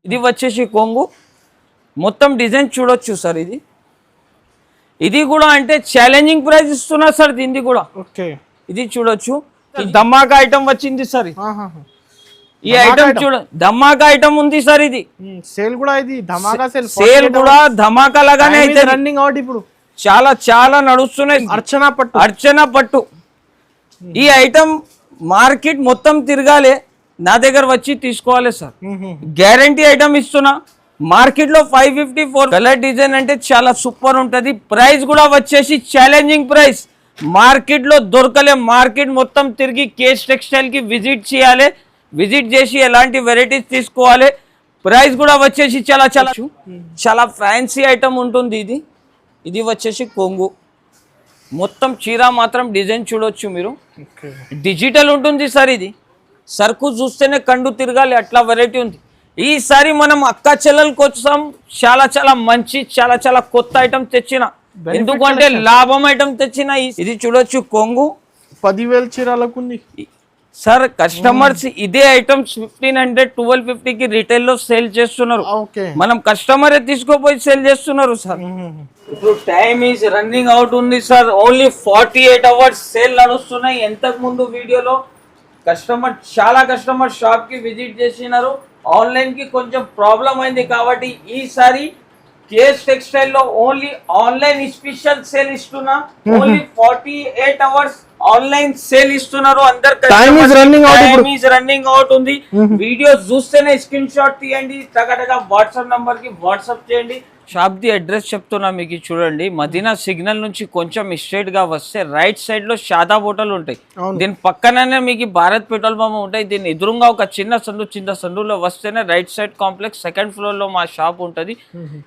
ఇది వచ్చేసి కొంగు మొత్తం డిజైన్ చూడొచ్చు సార్. ఇది కూడా అంటే ఛాలెంజింగ్ ప్రైస్ ఇస్తున్నా సార్ దీన్ని కూడా. ఓకే, ఇది చూడొచ్చు. ధమాకా ఐటమ్ వచ్చింది సార్. ఈ ఐటమ్ చూడ ధమాకా ఐటమ్ ఉంది సార్. ఇది సేల్ కూడా, ఇది ధమాకా సేల్ కూడా ధమాకా లాగానే అయితే రన్నింగ్ అవుట్ ఇప్పుడు చాలా చాలా నడుస్తున్నాయి. అర్చన పట్టు ఈ ఐటమ్ మార్కెట్ మొత్తం తిరగాలి, నా దగ్గర వచ్చి తీసుకోవాలి సార్. గ్యారంటీ ఐటమ్ ఇస్తున్నా. మార్కెట్ లో 554 కలర్ డిజైన్ అంటే చాలా సూపర్ ఉంటది. ప్రైస్ కూడా వచ్చేసి ఛాలెంజింగ్ ప్రైస్, మార్కెట్ లో దొరకలే. మార్కెట్ మొత్తం తిరిగి కేస్ టెక్స్టైల్ కి విజిట్ చేయాలి, విజిట్ చేసి ఎలాంటి వెరైటీస్ తీసుకోవాలి. ప్రైస్ కూడా వచ్చేసి చాలా చాలా చాలా ఫ్యాన్సీ ఐటమ్ ఉంటుంది. ఇది వచ్చేసి కొంగు మొత్తం చీర మాత్రం డిజైన్ చూడొచ్చు మీరు. డిజిటల్ ఉంటుంది సార్. ఇది సరుకు చూస్తేనే కండు తిరగాలి, అట్లా వెరైటీ ఉంది. ఈసారి మనం అక్క చెల్లెల కోసం చాలా చాలా మంచి చాలా చాలా కొత్త ఐటమ్ తెచ్చిన, ఎందుకంటే లాభం ఐటమ్ తెచ్చిన. ఇది చూడొచ్చు కొంగు 10,000 చీరాలకు ఉంది సార్. కస్టమర్స్ ఇదే ఐటమ్స్ 1500 1250 కి రిటైల్ లో సేల్ చేస్తున్నారు. మనం కస్టమరే తీసుకోపోయి సేల్ చేస్తున్నారు సార్. ఇప్పుడు టైమ్ ఈజ్ రన్నింగ్ అవుట్ ఉంది సార్. ఓన్లీ 48 అవర్స్ సేల్ నడుస్తున్నాయి. ఎంతకు ముందు వీడియోలో చాలా కస్టమర్ షాప్ కి విజిట్ చేసినారు. ఆన్లైన్ కి కొంచెం ప్రాబ్లం అయింది కాబట్టి ఈసారి కేఎస్ టెక్స్టైల్ లో ఓన్లీ ఆన్లైన్ స్పెషల్ సేల్ ఇస్తున్నా. ఓన్లీ 48 అవర్స్ ఆన్లైన్ సేల్ ఇస్తున్నారు. అందరు రన్నింగ్ అవుట్ ఉంది. వీడియోస్ చూస్తేనే స్క్రీన్ షాట్ తీయండి, టగటగా వాట్సాప్ నంబర్ కి వాట్సాప్ చేయండి. షాప్ ది అడ్రస్ చెప్తున్నా మీకు, చూడండి. మదీనా సిగ్నల్ నుంచి కొంచెం స్ట్రైట్ గా వస్తే రైట్ సైడ్ లో షాదాబ్ హోటల్ ఉంటాయి. దీని పక్కననే మీకు భారత్ పెట్రోల్ పంప్ ఉంటాయి. దీని ఎదురుగా ఒక చిన్న సందులో వస్తేనే right side complex 2nd floor లో మా షాప్ ఉంటది.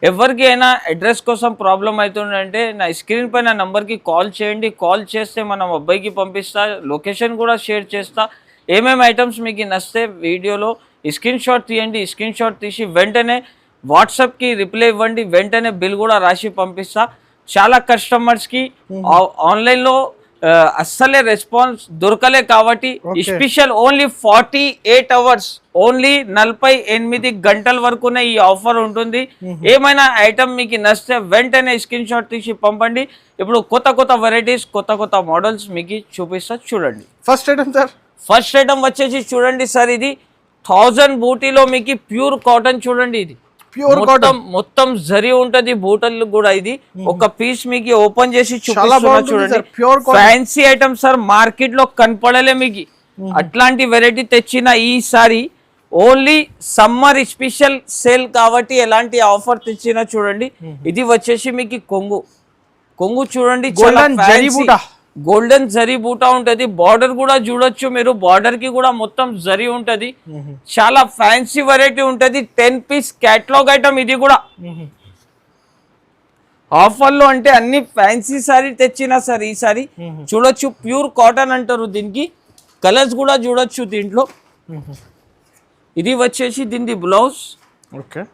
ఎవరికి అయినా అడ్రస్ కోసం ప్రాబ్లం అవుతుందంటే నా స్క్రీన్ పైన నంబర్ కి కాల్ చేయండి. కాల్ చేస్తే మనం అబ్బాయికి పంపిస్తా, లొకేషన్ కూడా షేర్ చేస్తా. ఏమేమి ఐటమ్స్ మీకు నచ్చితే వీడియోలో స్క్రీన్ షాట్ తీయండి. స్క్రీన్ షాట్ తీసి వెంటనే వాట్సాప్ కి రిప్లై ఇవ్వండి, వెంటనే బిల్ కూడా రాసి పంపిస్తా. చాలా కస్టమర్స్ కి ఆన్లైన్ లో అస్సలే రెస్పాన్స్ దొరకలే కాబట్టి స్పెషల్ ఓన్లీ 48 అవర్స్, ఓన్లీ 48 గంటల వరకునే ఈ ఆఫర్ ఉంటుంది. ఏమైనా ఐటమ్ మీకు నచ్చితే వెంటనే స్క్రీన్ షాట్ తీసి పంపండి. ఇప్పుడు కొత్త వెరైటీస్, కొత్త మోడల్స్ మీకు చూపిస్తా, చూడండి. ఫస్ట్ ఐటమ్ వచ్చేసి చూడండి సార్. ఇది 1000 బూటీలో మీకు ప్యూర్ కాటన్ చూడండి. ఇది మొత్తం జరీ ఉంటది బూటలు కూడా. ఇది ఒక పీస్ మీకు ఓపెన్ చేసి చూపిస్తున్నా చూడండి. ఫ్యాన్సీ ఐటమ్ సార్, మార్కెట్ లో కనపడలే మీకు. అట్లాంటి వెరైటీ తెచ్చిన ఈసారి ఓన్లీ సమ్మర్ స్పెషల్ సేల్ కాబట్టి ఎలాంటి ఆఫర్ తెచ్చినా చూడండి. ఇది వచ్చేసి మీకు కొంగు చూడండి, గోల్డెన్ జరీ బూటా ఉంటది. బార్డర్ కూడా చూడొచ్చు మీరు, బార్డర్ కి కూడా మొత్తం జరీ ఉంటది. చాలా ఫ్యాన్సీ వెరైటీ ఉంటది. 10 పీస్ క్యాటలాగ్ ఐటమ్. ఇది కూడా ఆఫర్ లో అంటే అన్ని ఫ్యాన్సీ సారీ తెచ్చినా సార్ ఈసారి. చూడొచ్చు ప్యూర్ కాటన్ అంటారు దీనికి. కలర్స్ కూడా చూడొచ్చు దీంట్లో. ఇది వచ్చేసి దీని బ్లౌజ్.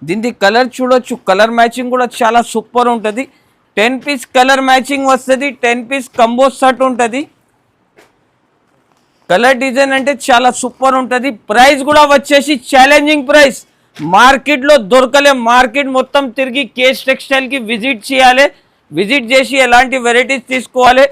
దీని కలర్ చూడొచ్చు, కలర్ మ్యాచింగ్ కూడా చాలా సూపర్ ఉంటది. 10 పీస్ కలర్ మ్యాచింగ్ వస్తుంది. 10 పీస్ కంబో సెట్ ఉంటుంది. కలర్ డిజైన్ అంటే చాలా సూపర్ ఉంటుంది. ప్రైస్ కూడా వచ్చేసి ఛాలెంజింగ్ ప్రైస్, మార్కెట్ లో దొరకలే. మార్కెట్ మొత్తం తిరిగి కేఎస్ టెక్స్టైల్ కి విజిట్ చేయాలి, విజిట్ చేసి ఎలాంటి వెరైటీస్ తీసుకోవాలి.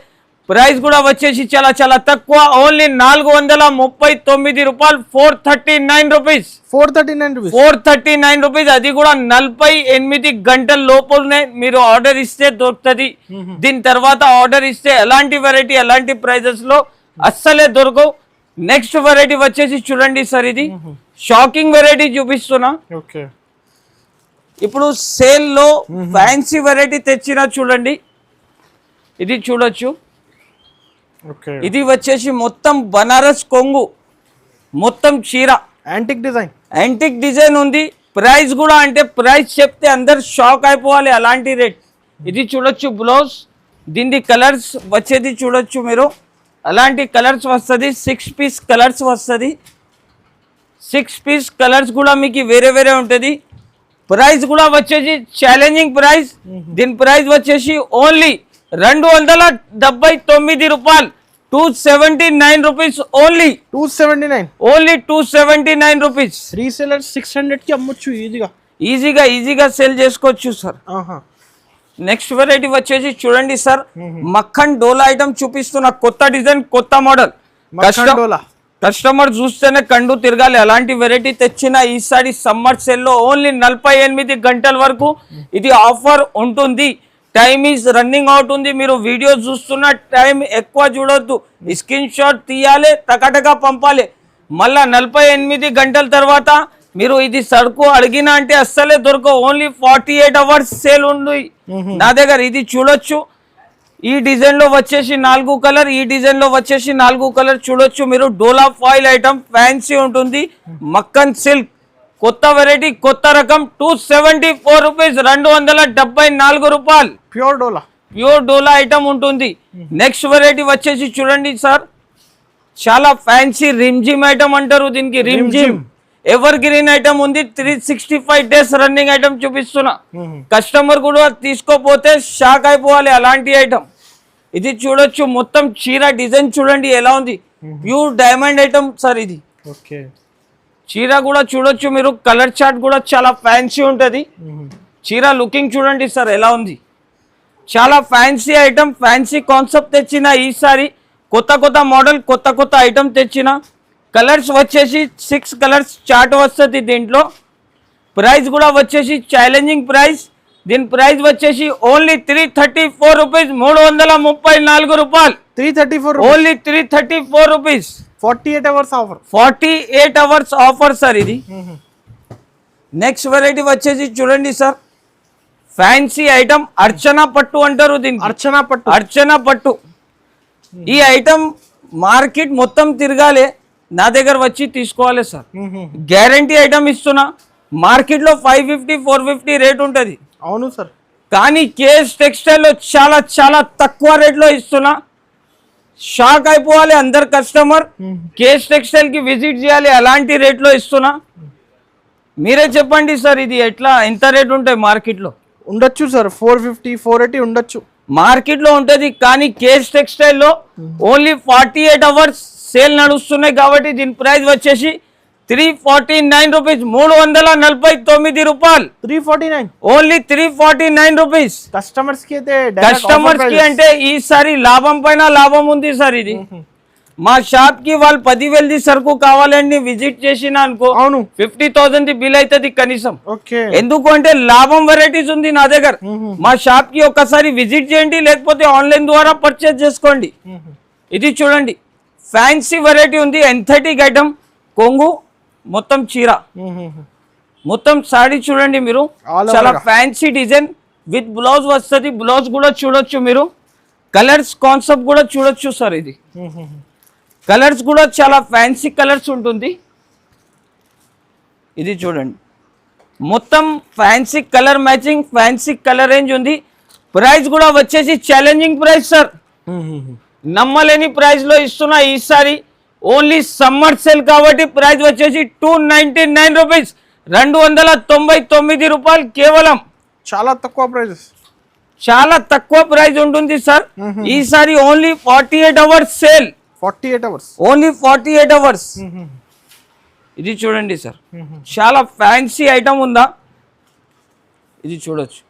ప్రైస్ కూడా వచ్చేసి చాలా చాలా తక్కువ. ఓన్లీ 439 రూపాయలు, 439 రూపీస్. 439 రూపీస్. అది కూడా 48 గంటల లోపలనే మీరు ఆర్డర్ ఇస్తే దొరుకుతుంది. దీని తర్వాత ఆర్డర్ ఇస్తే ఎలాంటి వెరైటీ ఎలాంటి ప్రైజెస్ లో అస్సలే దొరకవు. నెక్స్ట్ వెరైటీ వచ్చేసి చూడండి సార్. ఇది షాకింగ్ వెరైటీ చూపిస్తున్నా. ఇప్పుడు సేల్ లో ఫ్యాన్సీ వెరైటీ తెచ్చినా చూడండి. ఇది చూడొచ్చు. ఇది వచ్చేసి మొత్తం బనారస్ కొంగు, మొత్తం చీర యాంటిక్ డిజైన్ ఉంది. ప్రైస్ కూడా అంటే ప్రైస్ చెప్తే అందరు షాక్ అయిపోవాలి, అలాంటి రేట్. ఇది చూడొచ్చు బ్లౌజ్. దీని కలర్స్ వచ్చేది చూడొచ్చు మీరు. అలాంటి కలర్స్ వస్తుంది. 6 పీస్ కలర్స్ వస్తుంది. 6 పీస్ కలర్స్ కూడా మీకు వేరే వేరే ఉంటుంది. ప్రైస్ కూడా వచ్చేసి ఛాలెంజింగ్ ప్రైస్. దీని ప్రైస్ వచ్చేసి ఓన్లీ 279 రూపాయలు. 279 rupees only 279. Only 279 rupees. Reseller 600 కి అమ్మొచ్చు ఈజీగా సేల్ చేసుకోవచ్చు సార్. నెక్స్ట్ వెరైటీ వచ్చేసి చూడండి సార్, మక్కన్ డోలా ఐటమ్ చూపిస్తున్న, కొత్త డిజైన్ కొత్త మోడల్. కస్టమర్ చూస్తేనే కండు తిరగాలి, అలాంటి వెరైటీ తెచ్చిన ఈసారి సమ్మర్ సేల్ లో ఓన్లీ 48 గంటల వరకు ఇది ఆఫర్ ఉంటుంది. టైమ్ ఈజ్ రన్నింగ్ అవుట్ ఉంది. మీరు వీడియో చూస్తున్న టైం ఎక్కువ చూడొద్దు, స్క్రీన్ షాట్ తీయాలి, టకటక పంపాలి. మళ్ళా 48 గంటల తర్వాత మీరు ఇది సరుకు అడిగినా అంటే అస్సలే దొరకవు. ఓన్లీ 48 అవర్స్ సేల్ ఉంది నా దగ్గర. ఇది చూడొచ్చు, ఈ డిజైన్ లో వచ్చేసి 4 కలర్, ఈ డిజైన్ లో వచ్చేసి 4 కలర్ చూడొచ్చు మీరు. డోలా ఫాయిల్ ఐటమ్ ఫ్యాన్సీ ఉంటుంది, మక్కన్ సిల్క్ కొత్త వెరైటీ కొత్త రకం. 274 రూపీస్, 274 రూపాయలు. ప్యూర్ డోలా ఐటమ్ ఉంటుంది. నెక్స్ట్ వెరైటీ వచ్చేసి చూడండి సార్, చాలా ఫ్యాన్సీ రిమ్జిమ్ ఐటమ్ అంటారు దీనికి. రిమ్జిమ్ ఎవర్ గ్రీన్ ఐటమ్ ఉంది, 365 డేస్ రన్నింగ్ ఐటమ్ చూపిస్తున్నా. కస్టమర్ కూడా తీసుకోపోతే షాక్ అయిపోవాలి, అలాంటి ఐటమ్. ఇది చూడొచ్చు, మొత్తం చీర డిజైన్ చూడండి ఎలా ఉంది, ప్యూర్ డైమండ్ ఐటమ్ సార్ ఇది. చీర కూడా చూడొచ్చు మీరు, కలర్ చార్ట్ కూడా చాలా ఫ్యాన్సీ ఉంటుంది. చీర లుకింగ్ చూడండి సార్ ఎలా ఉంది, చాలా ఫ్యాన్సీ ఐటమ్, ఫ్యాన్సీ కాన్సెప్ట్ తెచ్చిన ఈసారి. కొత్త మోడల్ కొత్త ఐటమ్ తెచ్చిన. కలర్స్ వచ్చేసి 6 కలర్స్ చార్ట్ వస్తుంది దీంట్లో. ప్రైస్ కూడా వచ్చేసి ఛాలెంజింగ్ ప్రైస్. దీని ప్రైస్ వచ్చేసి ఓన్లీ 334 రూపీస్, 334 రూపాయలు. 334 only 334 rupees. 48 hours offer sir ఇది. నెక్స్ట్ వెరైటీ వచ్చేసి చూడండి సార్, ఫ్యాన్సీ ఐటమ్ అర్చనా పట్టు అంటారు దీనికి. అర్చనా పట్టు ఈ ఐటమ్ మార్కెట్ మొత్తం తిరగాలి, నా దగ్గర వచ్చి తీసుకోవాలి సార్. గ్యారంటీ ఐటమ్ ఇస్తున్నా. మార్కెట్ లో 550-450 రేట్ ఉంటది. అవును సార్, కానీ కేఎస్ టెక్స్టైల్ లో చాలా తక్కువ రేట్ లో ఇస్తున్నా. షాక్ అయిపోవాలి అందరు కస్టమర్. కేఎస్ టెక్స్టైల్ కి విజిట్ చేయాలి, అలాంటి రేట్ లో ఇస్తున్నా. మీరే చెప్పండి సార్, ఇది ఎట్లా ఎంత రేట్ ఉంటాయి మార్కెట్ లో? ఉండొచ్చు సార్ 450-480 ఉండొచ్చు మార్కెట్ లో ఉంటది. కానీ కేఎస్ టెక్స్టైల్ లో ఓన్లీ 48 అవర్స్ సేల్ నడుస్తున్నాయి కాబట్టి దీని ప్రైస్ వచ్చేసి 349 రూపీస్, 349 రూపాయలు. 349 ఓన్లీ 349 రూపీస్. కస్టమర్స్ కి అంటే ఈసారి లాభం పైన లాభం ఉంది సార్ ఇది. మా షాప్ కి వాళ్ళు 10,000 సరుకు కావాలని విజిట్ చేసిన అనుకో, 50,000 బిల్ అవుతుంది కనీసం. ఎందుకు అంటే లాభం వెరైటీస్ ఉంది నా దగ్గర. మా షాప్ కి ఒకసారి విజిట్ చేయండి, లేకపోతే ఆన్లైన్ ద్వారా పర్చేజ్ చేసుకోండి. ఇది చూడండి, ఫ్యాన్సీ వెరైటీ ఉంది, ఎంథెటిక్ ఐటమ్, కొంగు మొత్తం చీర, మొత్తం సాడీ చూడండి మీరు. చాలా ఫ్యాన్సీ డిజైన్ విత్ బ్లౌజ్ వస్తుంది. బ్లౌజ్ కూడా చూడొచ్చు మీరు. కలర్స్ కాన్సెప్ట్ కూడా చూడొచ్చు సార్. ఇది కలర్స్ కూడా చాలా ఫ్యాన్సీ కలర్స్ ఉంటుంది. ఇది చూడండి, మొత్తం fancy colour matching, fancy colour range ఉంది. ప్రైస్ కూడా వచ్చేసి ఛాలెంజింగ్ ప్రైస్ సార్, నమ్మలేని ప్రైస్ లో ఇస్తున్నా ఈసారి. ఓన్లీ సమ్మర్ సేల్ కాబట్టి ప్రైస్ వచ్చేసి 299 రూపీస్, 299 రూపాయలు కేవలం. చాలా తక్కువ ప్రైస్, చాలా తక్కువ ప్రైస్ ఉంటుంది సార్ ఈసారి. Only 48 hours sale, 48 hours, only 48 hours. ఇది చూడండి సార్, చాలా ఫ్యాన్సీ ఐటమ్ ఉందా, ఇది చూడొచ్చు.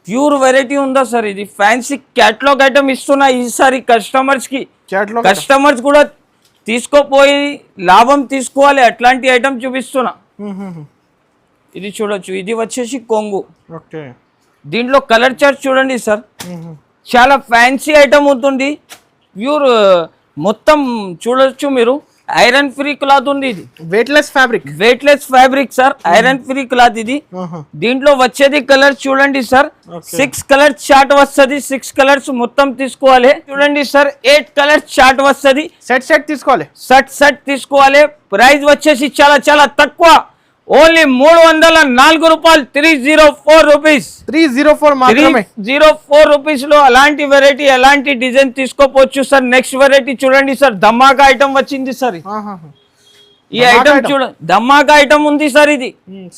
ప్యూర్ వెరైటీ ఉందా సార్. ఇది ఫ్యాన్సీ క్యాటలాగ్ ఐటమ్ ఇస్తున్నా ఈసారి కస్టమర్స్ కి. కస్టమర్స్ కూడా తీసుకోపోయి లాభం తీసుకోవాలి, అట్లాంటి ఐటమ్ చూపిస్తున్నా. ఇది చూడొచ్చు, ఇది వచ్చేసి కొంగు. దీంట్లో కలర్ చార్ట్ చూడండి సార్, చాలా ఫ్యాన్సీ ఐటమ్ ఉంటుంది. ప్యూర్ మొత్తం చూడొచ్చు మీరు. ఐరన్ ఫ్రీ క్లాత్ ఉంది. ఇది weightless fabric sir, iron free cloth ఇది. దీంట్లో వచ్చేది కలర్ చూడండి సార్, 6 కలర్స్ చార్ట్ వస్తుంది. 6 కలర్స్ మొత్తం తీసుకోవాలి. చూడండి సార్, 8 కలర్స్ చార్ట్ వస్తుంది. సెట్ తీసుకోవాలి. ప్రైస్ వచ్చేసి చాలా తక్కువ, ఓన్లీ 304 రూపాయలు, 304 రూపీస్, 304 రూపీస్ లో అలాంటి వెరైటీ, అలాంటి డిజైన్ తీసుకోవచ్చు సార్. నెక్స్ట్ వెరైటీ చూడండి సార్, ధమాకా ఐటమ్ వచ్చింది సార్. ఈ ఐటమ్ చూడండి, ధమాకా ఐటమ్ ఉంది సార్. ఇది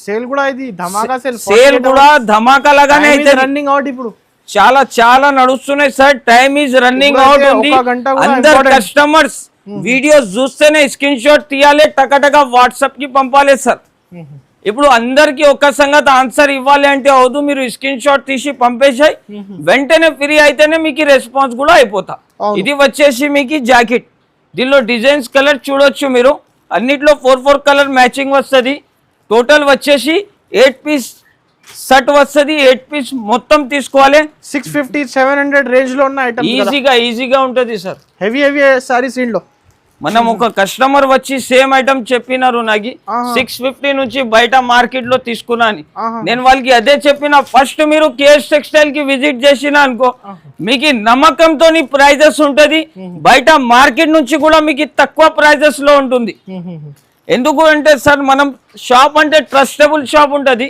సేల్ కూడా, ఇది ధమాకా సేల్ కూడా ధమాకా లాగానే అయితే రన్నింగ్ అవుట్. ఇప్పుడు చాలా చాలా నడుస్తున్నాయి sir. Time is running out ఉంది. అందరు కస్టమర్స్ వీడియోస్ చూస్తేనే స్క్రీన్ షాట్ తీయాలి, టకటక వాట్సాప్ కి పంపాలి సార్. ఇప్పుడు అందరికి ఒక సంగతి ఆన్సర్ ఇవ్వాలి అంటే అవదు, మీరు స్క్రీన్ షాట్ తీసి పంపేసాయి వెంటనే ఫ్రీ అయితేనే మీకు రెస్పాన్స్ కూడా అయిపోతా. ఇది వచ్చేసి మీకు జాకెట్, దీనిలో డిజైన్స్ కలర్ చూడొచ్చు మీరు, అన్నిట్లో 4 కలర్ మ్యాచింగ్ వస్తుంది. టోటల్ వచ్చేసి 8 పీస్ సెట్ వస్తుంది. 8 పీస్ మొత్తం తీసుకోవాలి. 650-700 రేంజ్ లో ఉన్న ఐటమ్ ఈజీగా ఉంటుంది సార్. హెవీ సారీస్ ఇంట్లో మనం ఒక కస్టమర్ వచ్చి సేమ్ ఐటమ్ చెప్పినారు నాకు 650 నుంచి బయట మార్కెట్ లో తీసుకున్నా అని. నేను వాళ్ళకి అదే చెప్పిన, ఫస్ట్ మీరు కేఎస్ టెక్స్టైల్ కి విజిట్ చేసిన అనుకో మీకు నమ్మకంతో ప్రైజెస్ ఉంటది. బయట మార్కెట్ నుంచి కూడా మీకు తక్కువ ప్రైజెస్ లో ఉంటుంది. ఎందుకు అంటే సార్ మనం షాప్ అంటే ట్రస్టబుల్ షాప్ ఉంటది.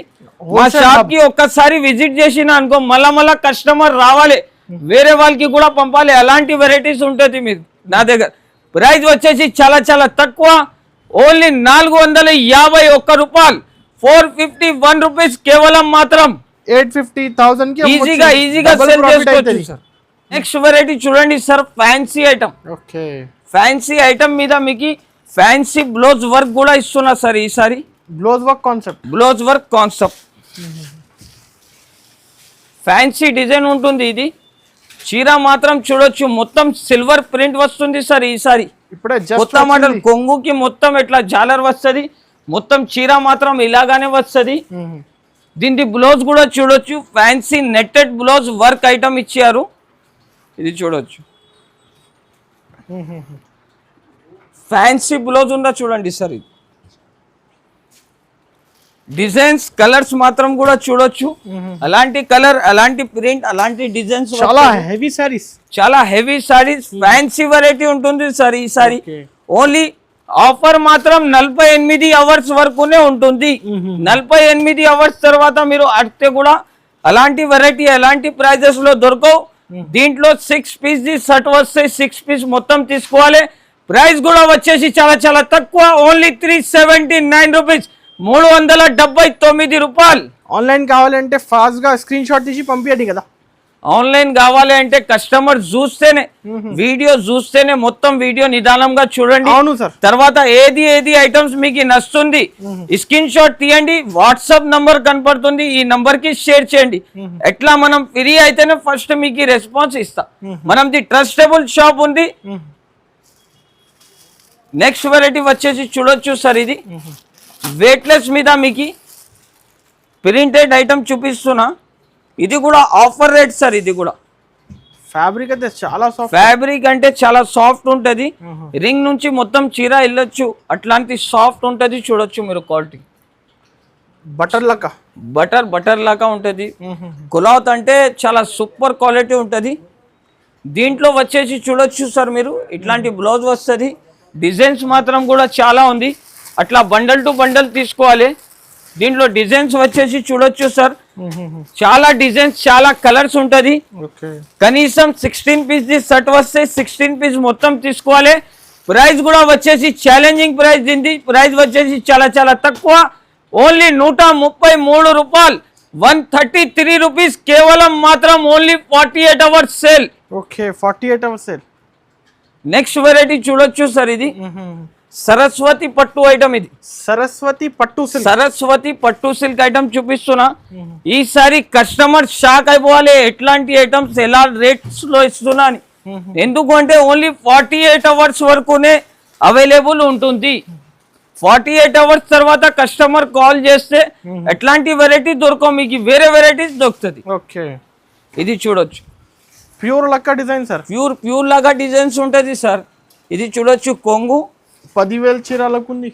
మా షాప్ కి ఒక్కసారి విజిట్ చేసిన అనుకో మళ్ళా కస్టమర్ రావాలి, వేరే వాళ్ళకి కూడా పంపాలి. అలాంటి వెరైటీస్ ఉంటది మీరు నా దగ్గర. ప్రైస్ వచ్చేసి చాలా చాలా తక్కువ, ఓన్లీ 451 రూపాయలు, 451 రూపీస్ కేవలం మాత్రం. 850,000 కి ఈజీగా సెల్ చేసుకోవచ్చు సార్. నెక్స్ట్ వెరైటీ చూడండి sir, fancy item. Fancy item మీద మీకు ఫ్యాన్సీ బ్లౌజ్ వర్క్ కూడా ఇస్తున్నా సార్. ఈసారి blouse work concept fancy design ఉంటుంది. ఇది చీర మాత్రం చూడొచ్చు, మొత్తం సిల్వర్ ప్రింట్ వస్తుంది సార్. ఈసారి కొత్త మోడల్, కొంగుకి మొత్తం ఎట్లా జాలర్ వస్తుంది, మొత్తం చీర మాత్రం ఇలాగానే వస్తుంది. దీని బ్లౌజ్ కూడా చూడొచ్చు, fancy netted blouse work item ఇచ్చారు. ఇది చూడొచ్చు, ఫ్యాన్సీ బ్లౌజ్ ఉందా చూడండి సార్. ఇది డిజైన్స్ కలర్స్ మాత్రం కూడా చూడొచ్చు, అలాంటి కలర్, అలాంటి ప్రింట్, అలాంటి డిజైన్స్. చాలా హెవీ సారీస్ ఫ్యాన్సీ వెరైటీ ఉంటుంది సార్. ఈసారి ఓన్లీ ఆఫర్ మాత్రం 48 అవర్స్ వరకునే ఉంటుంది. 48 అవర్స్ తర్వాత మీరు అడిగితే కూడా అలాంటి వెరైటీ అలాంటి ప్రైజెస్ లో దొరకవు. దీంట్లో 6 పీస్ ది సెట్ వస్తే 6 పీస్ మొత్తం తీసుకోవాలి. ప్రైస్ కూడా వచ్చేసి చాలా చాలా తక్కువ, ఓన్లీ 379 రూపీస్, 379 రూపాయలు. ఆన్లైన్ కావాలంటే ఫాస్ట్ గా స్క్రీన్ షాట్ తీసి పంపించండి కదా. ఆన్లైన్ కావాలి అంటే కస్టమర్ చూస్తేనే, వీడియో చూస్తేనే, మొత్తం వీడియో నిదానంగా చూడండి. అవును సార్. తర్వాత ఏది ఐటమ్స్ మీకు నచ్చుతుంది స్క్రీన్ షాట్ తీయండి, వాట్సాప్ నంబర్ కనపడుతుంది, ఈ నంబర్ కి షేర్ చేయండి. ఎట్లా మనం ఫ్రీ అయితేనే ఫస్ట్ మీకు రెస్పాన్స్ ఇస్తా. మనది ట్రస్టబుల్ షాప్ ఉంది. నెక్స్ట్ వెరైటీ వచ్చేసి చూడొచ్చు సార్, ఇది వెయిట్లెస్ మీద మీకు ప్రింటెడ్ ఐటమ్ చూపిస్తున్నా. ఇది కూడా ఆఫర్ రేట్ సార్. ఇది కూడా ఫ్యాబ్రిక్ అయితే చాలా సాఫ్ట్, ఫ్యాబ్రిక్ అంటే చాలా సాఫ్ట్ ఉంటది. రింగ్ నుంచి మొత్తం చీర వెళ్ళొచ్చు, అట్లాంటి సాఫ్ట్ ఉంటది. చూడొచ్చు మీరు క్వాలిటీ బటర్ లాగా ఉంటది. క్లాత్ అంటే చాలా సూపర్ క్వాలిటీ ఉంటది. దీంట్లో వచ్చేసి చూడొచ్చు సార్ మీరు, ఇట్లాంటి బ్లౌజ్ వస్తుంది. డిజైన్స్ మాత్రం కూడా చాలా ఉంది, అట్లా బండల్ టు బండల్ తీసుకోవాలి. దీంట్లో డిజైన్స్ వచ్చేసి చూడొచ్చు సార్, చాలా డిజైన్స్, చాలా కలర్స్ ఉంటది. కనీసం 16 పీస్ ది సెట్ వస్తే 16 పీస్ మొత్తం తీసుకోవాలి. ప్రైస్ కూడా వచ్చేసి ఛాలెంజింగ్ ప్రైస్. దీని ప్రైస్ వచ్చేసి చాలా చాలా తక్కువ, ఓన్లీ 133 రూపాయలు, 133 రూపీస్ కేవలం మాత్రం. Only 48 hours sale. 48 hours sale. Next variety చూడొచ్చు సార్, ఇది సరస్వతి పట్టు ఐటమ్. ఇది సరస్వతి పట్టు సిల్క్ ఐటమ్ చూపిస్తున్నా. ఈసారి కస్టమర్ షాక్ అయిపోవాలి, ఎట్లాంటి ఐటమ్స్ ఎలా రేట్స్ లో ఇస్తున్నా అని. ఎందుకంటే ఓన్లీ 48 అవర్స్ వరకునే అవైలబుల్ ఉంటుంది. 48 అవర్స్ తర్వాత కస్టమర్ కాల్ చేస్తే ఎట్లాంటి వెరైటీ దొరకవు, మీకు వేరే వెరైటీస్ దొరుకుతుంది. ఇది చూడొచ్చు, ప్యూర్ లక్క డిజైన్ సార్. ప్యూర్ లాగా డిజైన్స్ ఉంటుంది సార్. ఇది చూడొచ్చు, కొంగు 10,000 చీరాలకు ఉంది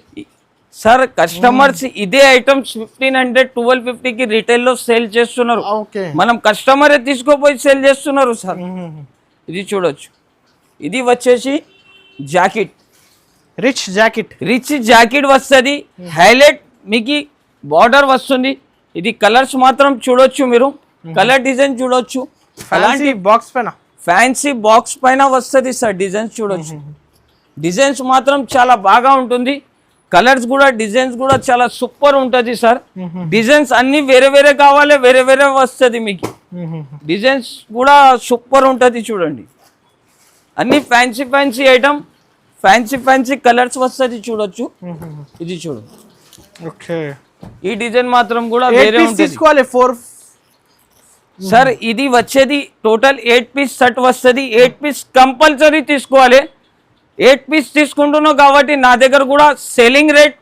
సార్. కస్టమర్స్ ఇదే ఐటమ్స్ 1500-1250 కి రిటైల్ లో సేల్ చేస్తున్నారు. మనం కస్టమర్ తీసుకోపోయి సేల్ చేస్తున్నారు సార్. ఇది చూడొచ్చు, ఇది వచ్చేసి జాకెట్, రిచ్ జాకెట్ వస్తుంది. హైలైట్ మీకు బార్డర్ వస్తుంది. ఇది కలర్స్ మాత్రం చూడొచ్చు మీరు, కలర్ డిజైన్ చూడొచ్చు. అలాంటి ఫ్యాన్సీ బాక్స్ పైన వస్తుంది సార్. డిజైన్స్ చూడొచ్చు, డిజైన్స్ మాత్రం చాలా బాగా ఉంటుంది. కలర్స్ కూడా, డిజైన్స్ కూడా చాలా సూపర్ ఉంటుంది సార్. డిజైన్స్ అన్ని వేరే కావాలి, వేరే వస్తుంది మీకు. డిజైన్స్ కూడా సూపర్ ఉంటుంది చూడండి. అన్ని fancy fancy item, fancy fancy colours వస్తుంది చూడొచ్చు. ఇది చూడు, ఓకే. ఈ డిజైన్ మాత్రం కూడా వేరే ఉంటుంది. తీసుకోవాలి 4 సార్ ఇది వచ్చేది టోటల్ 8 పీస్ సెట్ వస్తుంది. 8 పీస్ కంపల్సరీ తీసుకోవాలి. 8 పీస్ తీసుకుంటున్నావు కాబట్టి నా దగ్గర కూడా సెల్లింగ్ రేట్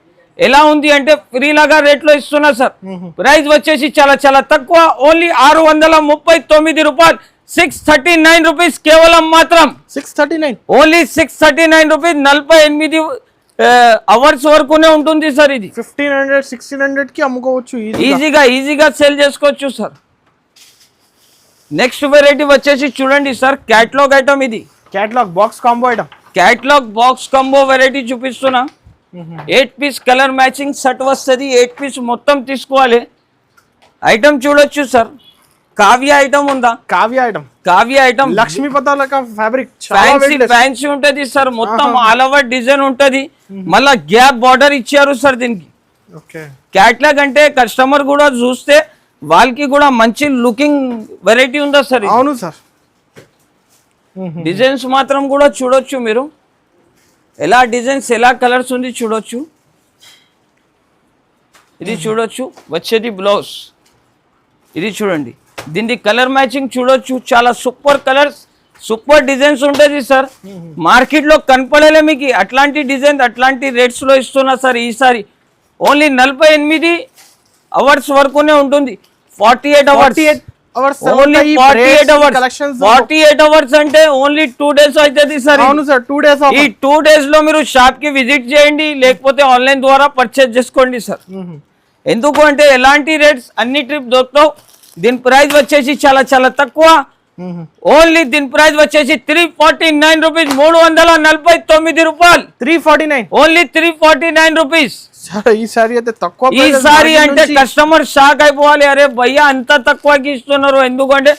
ఎలా ఉంది అంటే ఫ్రీ లాగా రేట్లో ఇస్తున్నా సార్. ప్రైస్ వచ్చేసి చాలా చాలా తక్కువ, ఓన్లీ 639 రూపాయలు, 639 రూపీస్ కేవలం మాత్రం. 639 ఓన్లీ 639 రూపీస్. 48 అవర్స్ వరకునే ఉంటుంది సార్. ఇది 1500 1600 కి అమ్ముకోవచ్చు ఈజీగా సేల్ చేసుకోవచ్చు సార్. నెక్స్ట్ వెరైటీ వచ్చేసి చూడండి సార్, క్యాటలాగ్ ఐటమ్. ఇది catalogue box combo item. Catalogue box combo variety చూపిస్తున్నా. 8 పీస్ కలర్ మ్యాచింగ్ సెట్ వస్తుంది. 8 పీస్ మొత్తం తీసుకోవాలి. ఐటమ్ చూడొచ్చు సార్, కావ్య ఐటమ్ ఉందా? కావ్య ఐటమ్ లక్ష్మీ పతాలక ఫ్యాబ్రిక్ ఫ్యాన్సీ ఉంటది సార్. మొత్తం ఆల్ ఓవర్ డిజైన్ ఉంటది. మళ్ళా గ్యాప్ బార్డర్ ఇచ్చారు సార్ దీనికి. క్యాటలాగ్ అంటే కస్టమర్ కూడా చూస్తే వాళ్ళకి కూడా మంచి లుకింగ్ వెరైటీ ఉందా సార్? అవును సార్. డిజైన్స్ మాత్రం కూడా చూడొచ్చు మీరు, ఎలా డిజైన్స్ ఎలా కలర్స్ ఉంది చూడొచ్చు. ఇది చూడొచ్చు వచ్చేది బ్లౌజ్. ఇది చూడండి, దీనికి కలర్ మ్యాచింగ్ చూడొచ్చు. చాలా సూపర్ కలర్స్, సూపర్ డిజైన్స్ ఉంటుంది సార్. మార్కెట్ లో కనపడలే మీకు అట్లాంటి డిజైన్, అట్లాంటి రేట్స్ లో ఇస్తున్నా సార్. ఈసారి ఓన్లీ 48 అవర్స్ వరకునే ఉంటుంది. 48 అవర్స్ ఓన్లీ 48 అవర్స్. 48 అవర్స్ అంటే ఓన్లీ 2 డేస్ అవుతుంది సార్. అవును సార్, 2 డేస్. ఈ 2 డేస్ లో మీరు షాప్ కి విజిట్ చేయండి, లేకపోతే ఆన్లైన్ ద్వారా పర్చేజ్ చేసుకోండి సార్. ఎందుకు అంటే ఎలాంటి రేట్స్ అన్ని ట్రిప్ దొరుకుతావు. దీని ప్రైస్ వచ్చేసి చాలా చాలా తక్కువ. ఓన్లీ దీని ప్రైస్ వచ్చేసి 349 రూపీస్, 349 రూపాయలు. 349 ఓన్లీ 349 రూపీస్. ఈసారి అయితే తక్కువ. ఈసారి అంటే కస్టమర్ షాక్ అయిపోవాలి, అరే భయ్యా అంత తక్కువకి ఇస్తున్నారు. ఎందుకంటే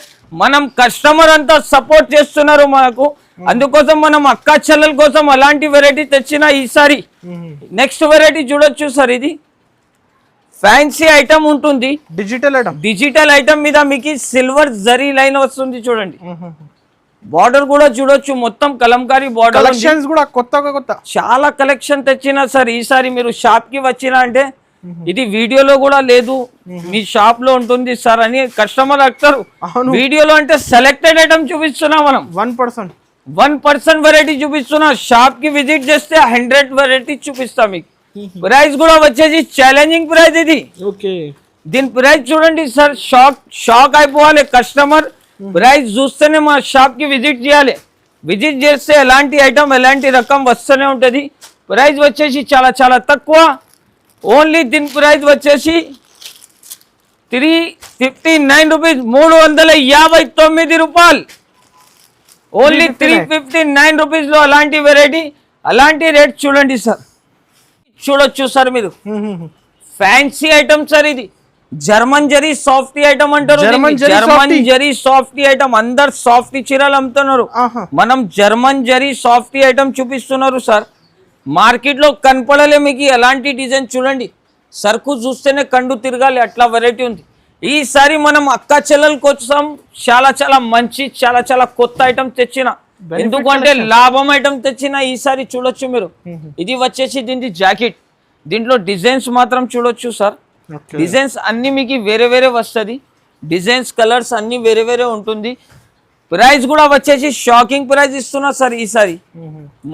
మనం కస్టమర్ అంతా సపోర్ట్ చేస్తున్నారు మనకు. అందుకోసం మనం అక్క చెల్లెల కోసం అలాంటి వెరైటీ తెచ్చిన ఈసారి. నెక్స్ట్ వెరైటీ చూడొచ్చు సార్, ఇది ఫ్యాన్సీ ఐటమ్ ఉంటుంది. డిజిటల్ ఐటమ్ మీద మీకు సిల్వర్ జరీ లైన్ వస్తుంది చూడండి. బార్డర్ కూడా చూడొచ్చు, మొత్తం కలంకారీ బార్డర్. కలెక్షన్స్ కూడా కొత్త చాలా కలెక్షన్ తెచ్చినా సార్. ఈసారి మీరు షాప్ కి వచ్చినా అంటే ఇది వీడియోలో కూడా లేదు, మీ షాప్ లో ఉంటుంది సార్ అని కస్టమర్ అడుగుతారు. వీడియోలో అంటే సెలెక్టెడ్ ఐటమ్ చూపిస్తున్నా మనం. 1% వెరైటీ చూపిస్తున్నా. షాప్ కి విజిట్ చేస్తే 100 వెరైటీ చూపిస్తా మీకు. ప్రైస్ కూడా వచ్చేసి ఛాలెంజింగ్ ప్రైస్ ఇది. దీని ప్రైస్ చూడండి సార్, షాక్ అయిపోవాలి కస్టమర్. ప్రైస్ చూస్తేనే మా షాప్ కి విజిట్ చేయాలి. విజిట్ చేస్తే ఎలాంటి ఐటమ్ ఎలాంటి రకం వస్తూనే ఉంటుంది. ప్రైస్ వచ్చేసి చాలా చాలా తక్కువ. ఓన్లీ దీని ప్రైస్ వచ్చేసి 359 రూపీస్, 359 రూపాయలు. ఓన్లీ 359 రూపీస్ లో అలాంటి వెరైటీ, అలాంటి రేట్ చూడండి సార్. చూడొచ్చు సార్ మీరు, ఫ్యాన్సీ ఐటమ్ సార్. ఇది జర్మన్ జరీ సాఫ్టీ ఐటమ్ అంటారు. German zari softy item. అందరు సాఫ్టీ చీరలు అమ్ముతున్నారు, మనం జర్మన్ జరీ సాఫ్టీ ఐటమ్ చూపిస్తున్నారు సార్. మార్కెట్ లో కనపడలే మీకు ఎలాంటి డిజైన్. చూడండి, సరుకు చూస్తేనే కండు తిరగాలి, అట్లా వెరైటీ ఉంది. ఈసారి మనం అక్క చెల్లెల కోసం చాలా చాలా మంచి, చాలా చాలా కొత్త ఐటమ్ తెచ్చిన. ఎందుకంటే లాభం ఐటమ్ తెచ్చిన ఈసారి. చూడొచ్చు మీరు, ఇది వచ్చేసి దీని జాకెట్. దీంట్లో డిజైన్స్ మాత్రం చూడొచ్చు సార్. డిజైన్స్ అన్ని మీకు వేరే వేరే వస్తుంది. డిజైన్స్ కలర్స్ అన్ని వేరే వేరే ఉంటుంది. ప్రైస్ కూడా వచ్చేసి షాకింగ్ ప్రైస్ ఇస్తున్నా సార్ ఈసారి.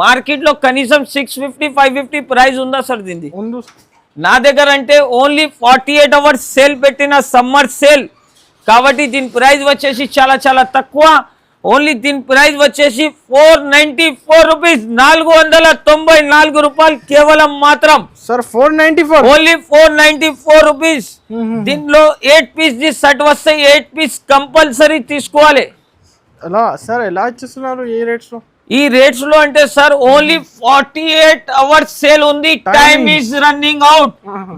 మార్కెట్ లో కనీసం 650 550 ప్రైస్ ఉందా సార్ దీన్ని? నా దగ్గర అంటే ఓన్లీ 48 అవర్స్ సేల్ పెట్టిన సమ్మర్ సేల్ కాబట్టి దీని ప్రైస్ వచ్చేసి చాలా చాలా తక్కువ. ఓన్లీ దీని ప్రైస్ వచ్చేసి 494 రూపీస్, 494 రూపాయలు కేవలం మాత్రం సార్. 494 only 494 rupees. దీనిలో 8 పీస్ ది సెట్ వస్తాయి. 8 పీస్ కంపల్సరీ తీసుకోవాలి. ఎలా ఇచ్చేస్తున్నారు ఈ రేట్స్ లో? ఈ రేట్స్ లో అంటే సార్ ఓన్లీ 48 అవర్స్ సేల్ ఉంది. Time is running out.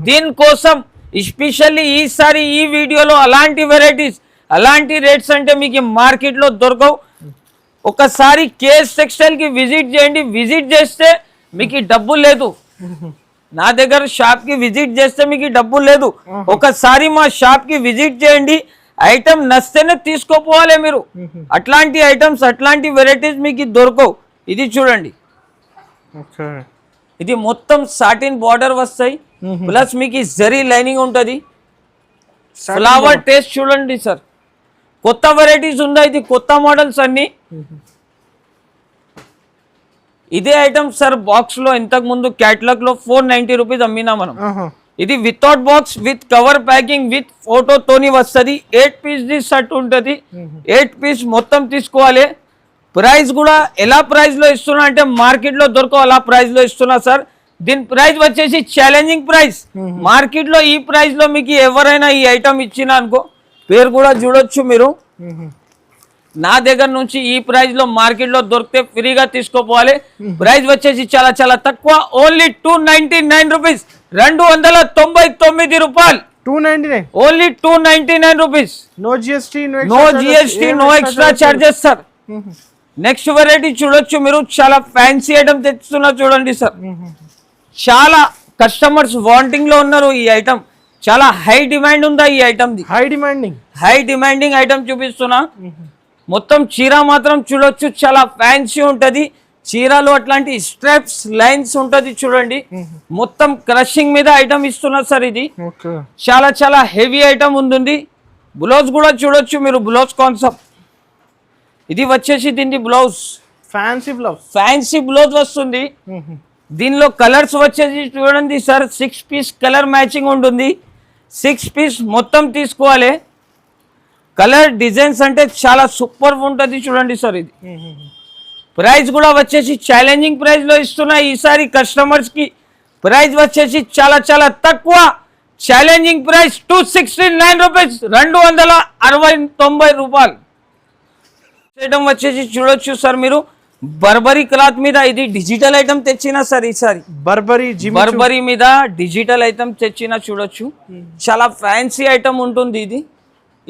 దీనికోసం ఎస్పెషల్లీ ఈసారి ఈ వీడియోలో అలాంటి వెరైటీస్, అలాంటి రేట్స్ అంటే మీకు మార్కెట్ లో దొరకవు. ఒకసారి కేఎస్ టెక్స్టైల్ కి విజిట్ చేయండి. విజిట్ చేస్తే మీకు డబ్బులు లేదు. నా దగ్గర షాప్ కి విజిట్ చేస్తే మీకు డబ్బులు లేదు. ఒకసారి మా షాప్ కి విజిట్ చేయండి. ఐటమ్ నస్తేనే తీసుకోపోవాలి మీరు. అట్లాంటి ఐటమ్స్ అట్లాంటి వెరైటీస్ మీకు దొరకవు. ఇది చూడండి, ఇది మొత్తం సాటిన్ బార్డర్ వస్తాయి, ప్లస్ మీకు జరీ లైనింగ్ ఉంటుంది. ఫ్లవర్ టేస్ట్ చూడండి సార్, కొత్త వెరైటీస్ ఉన్నాయి, ఇది కొత్త మోడల్స్ అన్ని. ఇదే ఐటమ్ సార్ బాక్స్ లో ఇంతకు ముందు క్యాటలాగ్ లో 490 రూపీస్ అమ్మినా మనం. ఇది without box with cover packing with photo తోని వస్తుంది. 8 పీస్ ది సెట్ ఉంటుంది. 8 పీస్ మొత్తం తీసుకోవాలి. ప్రైస్ కూడా ఎలా ప్రైస్ లో ఇస్తున్నా అంటే మార్కెట్ లో దొరకవు అలా ప్రైస్ లో ఇస్తున్నా సార్. దీని ప్రైస్ వచ్చేసి ఛాలెంజింగ్ ప్రైస్. మార్కెట్ లో ఈ ప్రైస్ లో మీకు ఎవరైనా ఈ ఐటమ్ ఇచ్చినా అనుకో, పేరు కూడా చూడొచ్చు మీరు. నా దగ్గర నుంచి ఈ ప్రైస్ లో మార్కెట్ లో దొరికితే ఫ్రీగా తీసుకోపోవాలి. ప్రైస్ వచ్చేసి చాలా చాలా తక్కువ, ఓన్లీ 299 రూపీస్, 299 రూపాయలు. 299 only 299 rupees. No GST, no extra charges sir. Next variety చూడొచ్చు మీరు, చాలా ఫ్యాన్సీ ఐటమ్ తెచ్చుతున్నా చూడండి సార్. చాలా కస్టమర్స్ వాంటింగ్ లో ఉన్నారు ఈ ఐటమ్. చాలా హై డిమాండ్ ఉందా ఈ item the. High demanding item చూపిస్తున్నా. మొత్తం చీర మాత్రం చూడొచ్చు, చాలా ఫ్యాన్సీ ఉంటది. చీరలు అట్లాంటి స్ట్రెప్స్ లైన్స్ ఉంటది చూడండి. మొత్తం క్రషింగ్ మీద ఐటమ్ ఇస్తున్నా సార్. ఇది చాలా చాలా హెవీ ఐటమ్ ఉంటుంది. బ్లౌజ్ కూడా చూడొచ్చు మీరు, బ్లౌజ్ కాన్సెప్ట్. ఇది వచ్చేసి దీని బ్లౌజ్, ఫ్యాన్సీ బ్లౌజ్ వస్తుంది. దీనిలో కలర్స్ వచ్చేసి చూడండి సార్, 6 పీస్ కలర్ మ్యాచింగ్ ఉంటుంది. 6 పీస్ మొత్తం తీసుకోవాలి. కలర్ డిజైన్స్ అంటే చాలా సూపర్ ఉంటుంది చూడండి సార్. ఇది ప్రైస్ కూడా వచ్చేసి ఛాలెంజింగ్ ప్రైస్ లో ఇస్తున్నా ఈసారి కస్టమర్స్ కి. ప్రైస్ వచ్చేసి చాలా చాలా తక్కువ, ఛాలెంజింగ్ ప్రైస్ 269 రూపీస్, 269 రూపాయలు. ఐటమ్ వచ్చేసి చూడొచ్చు సార్ మీరు, బర్బరీ క్లాత్ మీద. ఇది డిజిటల్ ఐటమ్ తెచ్చినా సార్ ఈసారి. బర్బరీ మీద డిజిటల్ ఐటమ్ తెచ్చినా చూడొచ్చు. చాలా ఫ్యాన్సీ ఐటమ్ ఉంటుంది ఇది.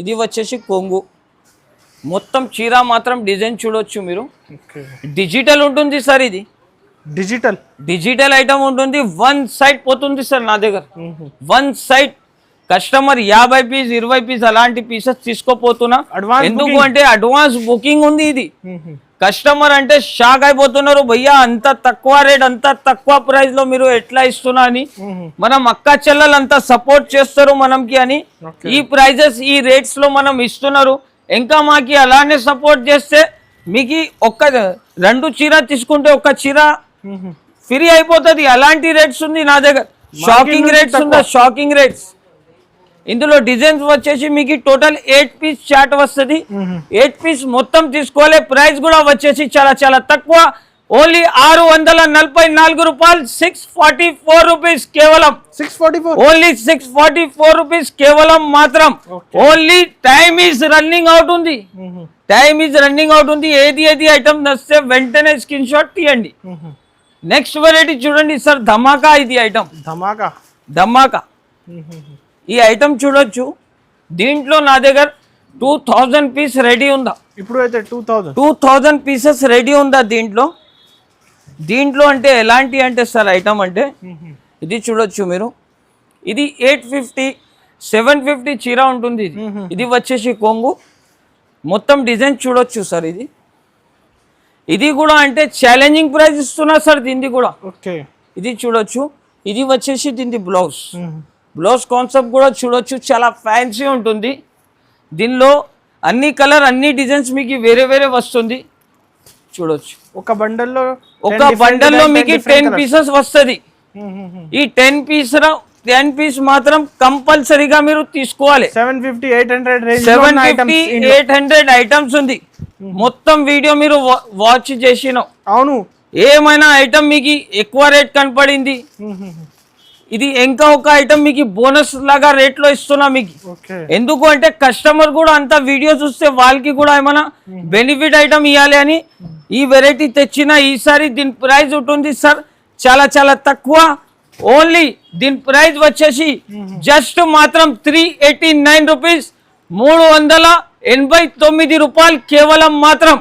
ఇది వచ్చేసి కొంగు, మొత్తం చీర మాత్రం డిజైన్ చూడొచ్చు మీరు. డిజిటల్ ఉంటుంది సార్. ఇది డిజిటల్ ఐటమ్ ఉంటుంది. 1 సైడ్ పోతుంది సార్ నా దగ్గర. 1 సైడ్ కస్టమర్ 50 పీస్ 20 పీస్ అలాంటి పీసెస్ తీసుకోపోతున్నా. ఎందుకు అంటే అడ్వాన్స్ బుకింగ్ ఉంది. ఇది కస్టమర్ అంటే షాక్ అయిపోతున్నారు, భయ్యా అంత తక్కువ రేట్, అంత తక్కువ ప్రైస్ లో మీరు ఎట్లా ఇస్తున్నా అని. మనం అక్క చెల్లెలు అంతా సపోర్ట్ చేస్తారు మనకి అని ఈ ప్రైజెస్ ఈ రేట్స్ లో మనం ఇస్తున్నారు. ఇంకా మాకి అలానే సపోర్ట్ చేస్తే మీకు 2 చీర తీసుకుంటే 1 చీర ఫ్రీ అయిపోతుంది. అలాంటి రేట్స్ ఉంది నా దగ్గర. షాకింగ్ రేట్స్ ఉందా, షాకింగ్ రేట్స్. ఇందులో డిజైన్స్ వచ్చేసి మీకు టోటల్ 8 పీస్ చార్ట్ వస్తుంది. 8 పీస్ మొత్తం తీసుకోవాలి. ప్రైస్ కూడా వచ్చేసి చాలా చాలా తక్కువ, ఓన్లీ 644 రూపాయలు, 644 రూపీస్ కేవలం. 644 ఓన్లీ 644 రూపీస్ కేవలం మాత్రం. Only time is running out ఉంది, టైమ్ ఈజ్ రన్నింగ్ అవుట్ ఉంది. ఏది ఐటమ్ నచ్చితే వెంటనే స్క్రీన్ షాట్ తీయండి. నెక్స్ట్ వెరైటీ చూడండి సార్, ధమాకా. ఇది ఐటమ్ ధమాకా. ఈ ఐటమ్ చూడొచ్చు. దీంట్లో నా దగ్గర 2000 పీస్ రెడీ ఉందా. ఇప్పుడు అయితే 2000 పీసెస్ రెడీ ఉందా దీంట్లో అంటే ఎలాంటి అంటే సార్ ఐటమ్ అంటే ఇది చూడొచ్చు మీరు. ఇది 850 750 చీర ఉంటుంది. ఇది వచ్చేసి కొంగు, మొత్తం డిజైన్ చూడొచ్చు సార్. ఇది కూడా అంటే ఛాలెంజింగ్ ప్రైస్ ఇస్తున్నా సార్ దీన్ని కూడా. ఇది చూడొచ్చు. ఇది వచ్చేసి దీని బ్లౌజ్ కాన్సెప్ట్ కూడా చూడొచ్చు, చాలా ఫ్యాన్సీ ఉంటుంది. దీనిలో అన్ని కలర్ అన్ని డిజైన్స్ మీకు వేరే వేరే వస్తుంది చూడొచ్చు. ఒక బండల్లో మీకు 10 పీసెస్ వస్తుంది. ఈ 10 పీస్ మాత్రం కంపల్సరీగా మీరు తీసుకోవాలి. 750-800 ఐటమ్స్ ఉంది. మొత్తం వీడియో మీరు వాచ్ చేసిన. అవును, ఏమైనా ఐటమ్ మీకు ఎక్కువ రేట్ కనపడింది, ఇది ఇంకా ఒక ఐటమ్ మీకు బోనస్ లాగా రేట్ లో ఇస్తున్నా మీకు. ఎందుకు అంటే కస్టమర్ కూడా అంత వీడియో చూస్తే వాళ్ళకి కూడా ఏమైనా బెనిఫిట్ ఐటమ్ ఇవ్వాలి అని ఈ వెరైటీ తెచ్చిన ఈసారి. దీని ప్రైస్ ఉంటుంది సార్ చాలా చాలా తక్కువ. ఓన్లీ దీని ప్రైస్ వచ్చేసి జస్ట్ మాత్రం 389 రూపీస్, 389 రూపాయలు కేవలం మాత్రం.